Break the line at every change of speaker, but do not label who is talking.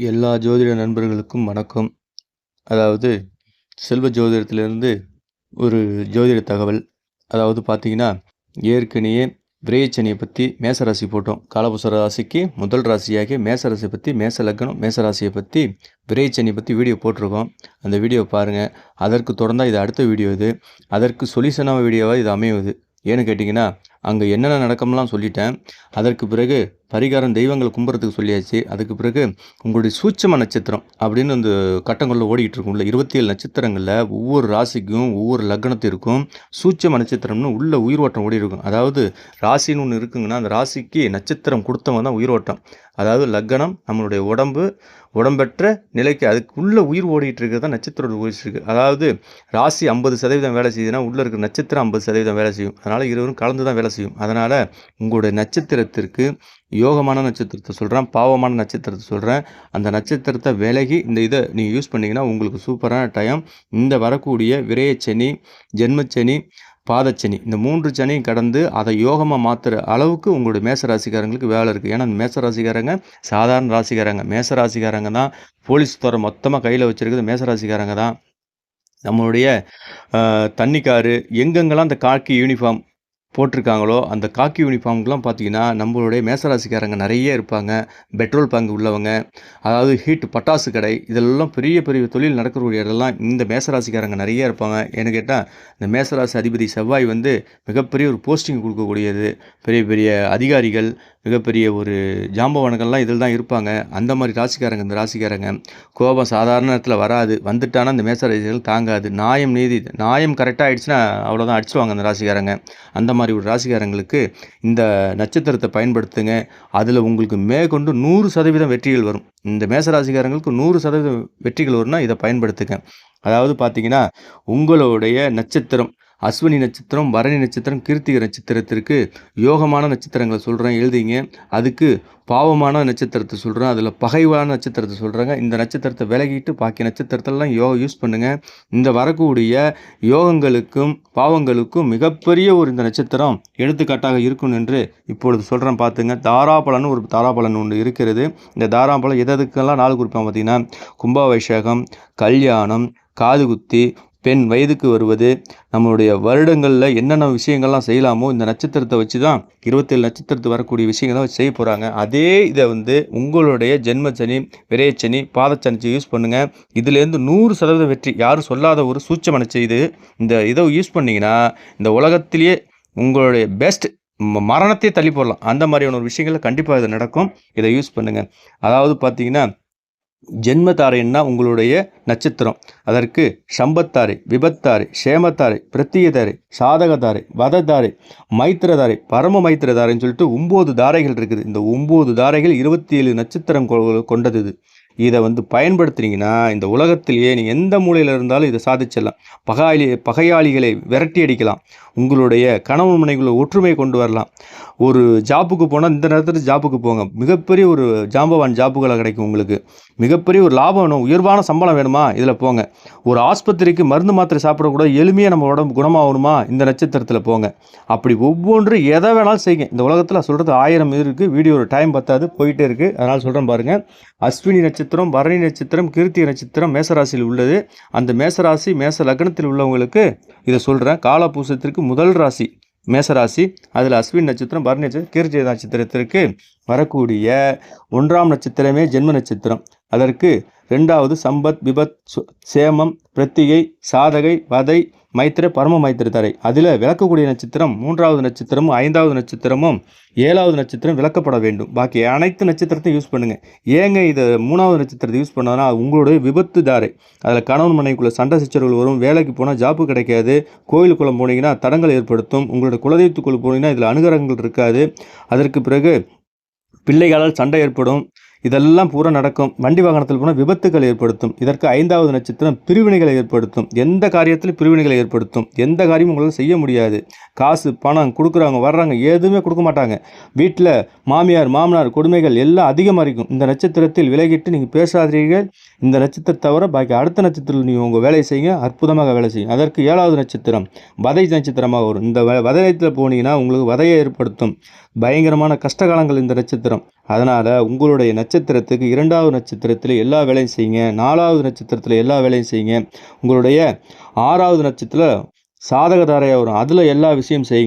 எல்லா ஜோதிட நண்பர்களுக்கும் வணக்கம். அதாவது செல்வ ஜோதிடத்திலிருந்து ஒரு ஜோதிட தகவல். அதாவது பார்த்தீங்கன்னா, ஏற்கனவே விரயச்சனியை பற்றி மேசராசி போட்டோம். காலபுருஷ ராசிக்கு முதல் ராசியாகிய மேசராசியை பற்றி, மேச லக்னம் மேசராசியை பற்றி விரயச்சனியை பற்றி வீடியோ போட்டிருக்கோம். அந்த வீடியோவை பாருங்கள். அதற்கு தொடர்ந்தால் இது அடுத்த வீடியோ இது. அதற்கு சொல்யூஷனான வீடியோவாக இது அமையுது. ஏன்னு கேட்டிங்கன்னா, அங்கே என்னென்ன நடக்கும்லாம் சொல்லிட்டேன். அதற்கு பிறகு பரிகாரம் தெய்வங்களை கும்புறதுக்கு சொல்லியாச்சு. அதுக்கு பிறகு உங்களுடைய சூட்சம நட்சத்திரம் அப்படின்னு அந்த கட்டங்களில் ஓடிக்கிட்டு இருக்கும்ல 27 நட்சத்திரங்களில் ஒவ்வொரு ராசிக்கும் ஒவ்வொரு லக்னத்திற்கும் சூட்சம நட்சத்திரம்னு உள்ள உயிரோட்டம் ஓடி இருக்கும். அதாவது ராசின்னு ஒன்று இருக்குங்கன்னா அந்த ராசிக்கு நட்சத்திரம் கொடுத்தவங்க தான் உயிரோட்டம். அதாவது லக்னம் நம்மளுடைய உடம்பெற்ற நிலைக்கு அதுக்குள்ளே உயிர் ஓடிட்டு இருக்கிறது தான் நட்சத்திரம் ஓடிட்டு இருக்கு. அதாவது ராசி 50% வேலை செய்யுதுன்னா உள்ளே இருக்கிற நட்சத்திரம் 50% வேலை செய்யும். அதனால் இருவரும் கலந்து தான் வேலை செய்யும். அதனால் உங்களுடைய நட்சத்திரத்திற்கு யோகமான நட்சத்திரத்தை சொல்கிறேன், பாவமான நட்சத்திரத்தை சொல்கிறேன். அந்த நட்சத்திரத்தை விலகி இந்த இதை நீங்கள் யூஸ் பண்ணிங்கன்னா உங்களுக்கு சூப்பரான டைம். இந்த வரக்கூடிய விரயச்சனி, ஜென்மச்சனி, பாதச்சனி இந்த 3 சனியும் கடந்து அதை யோகமாக மாற்றுற அளவுக்கு உங்களுடைய மேசராசிக்காரங்களுக்கு வேலை இருக்குது. ஏன்னா அந்த மேசராசிக்காரங்க சாதாரண ராசிக்காரங்க. மேசராசிக்காரங்க தான் போலீஸ் துறை மொத்தமாக கையில் வச்சுருக்குது மேசராசிக்காரங்க தான். நம்மளுடைய தண்ணிக்காரு எங்கெங்கெல்லாம் அந்த காக்கி யூனிஃபார்ம் போட்டிருக்காங்களோ அந்த காக்கி யூனிஃபார்முக்கெலாம் பார்த்தீங்கன்னா நம்மளுடைய மேசராசிக்காரங்க நிறைய இருப்பாங்க. பெட்ரோல் பங்கு உள்ளவங்க, அதாவது ஹீட் பட்டாசு கடை, இதெல்லாம் பெரிய பெரிய தொழில் நடக்கக்கூடிய இடம்லாம் இந்த மேசராசிக்காரங்க நிறைய இருப்பாங்க. ஏன்னு கேட்டால் இந்த மேசராசி அதிபதி செவ்வாய் மிகப்பெரிய ஒரு போஸ்டிங் கொடுக்கக்கூடியது. பெரிய பெரிய அதிகாரிகள், மிகப்பெரிய ஒரு ஜாம்பவான்கள்லாம் இதில் தான் இருப்பாங்க. அந்த மாதிரி ராசிக்காரங்க இந்த ராசிக்காரங்க. கோபம் சாதாரண நேரத்தில் வராது, வந்துட்டானா இந்த மேசராசிகள் தாங்காது. நியாயம் கரெக்டாக ஆகிடுச்சுன்னா அவ்வளோதான், அடிச்சுடுவாங்க அந்த ராசிக்காரங்க. அந்த மாதிரி ஒரு ராசிக்காரங்களுக்கு இந்த நட்சத்திரத்தை பயன்படுத்துங்க. அதில் உங்களுக்கு மேற்கொண்டு 100% வெற்றிகள் வரும். இந்த மேசராசிக்காரங்களுக்கு 100% வெற்றிகள் வரும்னா இதை பயன்படுத்துங்க. அதாவது பார்த்தீங்கன்னா உங்களுடைய நட்சத்திரம் அஸ்வினி நட்சத்திரம், பரணி நட்சத்திரம், கிருத்திகை நட்சத்திரத்திற்கு யோகமான நட்சத்திரங்களை சொல்கிறேன், எழுதிங்க. அதுக்கு பாவமான நட்சத்திரத்தை சொல்கிறேன், அதில் பகைவான நட்சத்திரத்தை சொல்கிறாங்க. இந்த நட்சத்திரத்தை விலகிட்டு பாக்கி நட்சத்திரத்தெல்லாம் யூஸ் பண்ணுங்கள். இந்த வரக்கூடிய யோகங்களுக்கும் பாவங்களுக்கும் மிகப்பெரிய ஒரு இந்த நட்சத்திரம் எடுத்துக்காட்டாக இருக்கும் என்று இப்பொழுது சொல்கிறேன். பார்த்துங்க. தாராபலன் ஒரு தாராபலன் ஒன்று இருக்கிறது. இந்த தாராபலம் எதுக்கெல்லாம் நாள் குறிப்பாங்க பார்த்தீங்கன்னா, கும்பாபிஷேகம், கல்யாணம், காதுகுத்தி, பெண் வயதுக்கு வருவது, நம்மளுடைய வருடங்களில் என்னென்ன விஷயங்கள்லாம் செய்யலாமோ இந்த நட்சத்திரத்தை வச்சு தான் 27 நட்சத்திரத்து வரக்கூடிய விஷயங்கள் தான் செய்ய போகிறாங்க. அதே இதை உங்களுடைய ஜென்மச்சனி, விரயச்சனி, பாதச்சனி யூஸ் பண்ணுங்கள். இதுலேருந்து 100% வெற்றி. யாரும் சொல்லாத ஒரு சூட்சமனை செய்து இந்த இதை யூஸ் பண்ணிங்கன்னா இந்த உலகத்திலேயே உங்களுடைய பெஸ்ட் மரணத்தையே தள்ளி போடலாம். அந்த மாதிரியான ஒரு விஷயங்கள் கண்டிப்பாக இது நடக்கும். இதை யூஸ் பண்ணுங்கள். அதாவது பார்த்தீங்கன்னா ஜென்மத்தாரைன்னா உங்களுடைய நட்சத்திரம். அதற்கு சம்பத்தாரை, விபத்தாரை, சேமத்தாரை, பிரத்தியதாரை, சாதகதாரை, வததாரை, மைத்திரதாரை, பரம மைத்திரதாரைன்னு சொல்லிட்டு 9 தாரைகள் இருக்குது. இந்த 9 தாரைகள் 27 நட்சத்திரம் கொண்டது. இதை பயன்படுத்துனீங்கன்னா இந்த உலகத்திலேயே நீ எந்த மூலையில் இருந்தாலும் இதை சாதிச்சிடலாம். பகையாளிகளை விரட்டி அடிக்கலாம். உங்களுடைய கணவன் மனைவிகளை ஒற்றுமை கொண்டு வரலாம். ஒரு ஜாப்புக்கு போனால் இந்த நேரத்தில் ஜாப்புக்கு போங்க, மிகப்பெரிய ஒரு ஜாம்பவான் ஜாப்புகளை கிடைக்கும். உங்களுக்கு மிகப்பெரிய ஒரு லாபம் வேணும், உயர்வான சம்பளம் வேணுமா, இதில் போங்க. ஒரு ஆஸ்பத்திரிக்கு மருந்து மாத்திரை சாப்பிடக்கூட எளிமையாக நம்ம உடம்பு குணமாகணுமா, இந்த நட்சத்திரத்தில் போங்க. அப்படி ஒவ்வொன்று எதை வேணாலும் செய்யுங்க. இந்த உலகத்தில் சொல்கிறது 1000 இருக்குது. வீடியோ ஒரு டைம் பத்தாது, போயிட்டே இருக்குது. அதனால் சொல்கிறேன் பாருங்கள். அஸ்வினி நட்சத்திரம், பரணி நட்சத்திரம், கிருத்திகை நட்சத்திரம் மேசராசியில் உள்ளது. அந்த மேசராசி மேச லக்னத்தில் உள்ளவங்களுக்கு இதை சொல்கிறேன். காலபூசத்திற்கு முதல் ராசி மேசராசி, அதில் அஸ்வின் நட்சத்திரம், பரணி நட்சத்திரம், கிருத்திகை நட்சத்திரத்திற்கு வரக்கூடிய 1ஆம் நட்சத்திரமே ஜென்ம நட்சத்திரம். அதற்கு 2வது சம்பத், விபத், சேமம், பிரத்திகை, சாதகை, வதை, மைத்திர, பரம மைத்திரதாரை. அதில் விளக்கக்கூடிய நட்சத்திரம் 3வது நட்சத்திரமும் 5வது நட்சத்திரமும் 7வது நட்சத்திரம் விளக்கப்பட வேண்டும். பாக்கி அனைத்து நட்சத்திரத்தையும் யூஸ் பண்ணுங்கள். ஏங்க இதை 3வது நட்சத்திரத்தை யூஸ் பண்ணாங்கன்னா உங்களுடைய விபத்து தாரை. அதில் கணவன் மனைவிக்குள்ளே சண்டை சச்சரவுகள் வரும். வேலைக்கு போனால் ஜாப்பு கிடைக்காது. கோயிலுக்குள்ளே போனீங்கன்னா தடங்கள் ஏற்படுத்தும். உங்களுடைய குலதெய்வத்துக்குள்ளே போனீங்கன்னா இதில் அனுகிரகங்கள் இருக்காது. அதற்கு பிறகு பிள்ளைகளால் சண்டை ஏற்படும். இதெல்லாம் பூரா நடக்கும். வண்டி வாகனத்தில் போனால் விபத்துக்கள் ஏற்படுத்தும். இதற்கு 5வது நட்சத்திரம் பிரிவினைகளை ஏற்படுத்தும். எந்த காரியத்திலும் பிரிவினைகளை ஏற்படுத்தும். எந்த காரியமும் உங்களால் செய்ய முடியாது. காசு பணம் கொடுக்குறாங்க வர்றாங்க எதுவுமே கொடுக்க மாட்டாங்க. வீட்டில் மாமியார் மாமனார் கொடுமைகள் எல்லாம் அதிகமாக இருக்கும். இந்த நட்சத்திரத்தில் விலகிட்டு நீங்கள் பேசாதீர்கள். இந்த நட்சத்திரத்தை தவிர பாக்கி அடுத்த நட்சத்திரத்தில் நீங்கள் உங்கள் வேலையை செய்யுங்க, அற்புதமாக வேலை செய்யும். அதற்கு 7வது நட்சத்திரம் வதை நட்சத்திரமாக வரும். இந்த வதையத்தில் போனீங்கன்னா உங்களுக்கு வதையை ஏற்படுத்தும். பயங்கரமான கஷ்டகாலங்கள் இந்த நட்சத்திரம். அதனால் உங்களுடைய நட்சத்திரம் நட்சத்திரத்துக்கு 2வது நட்சத்திரத்தில் எல்லா வேலையும் செய்யுங்க. 4வது நட்சத்திரத்தில் எல்லா வேலையும் செய்யுங்க. உங்களுடைய 6வது நட்சத்திரத்தில் சாதகதாரையாக வரும், அதில் எல்லா விஷயம் செய்யுங்க.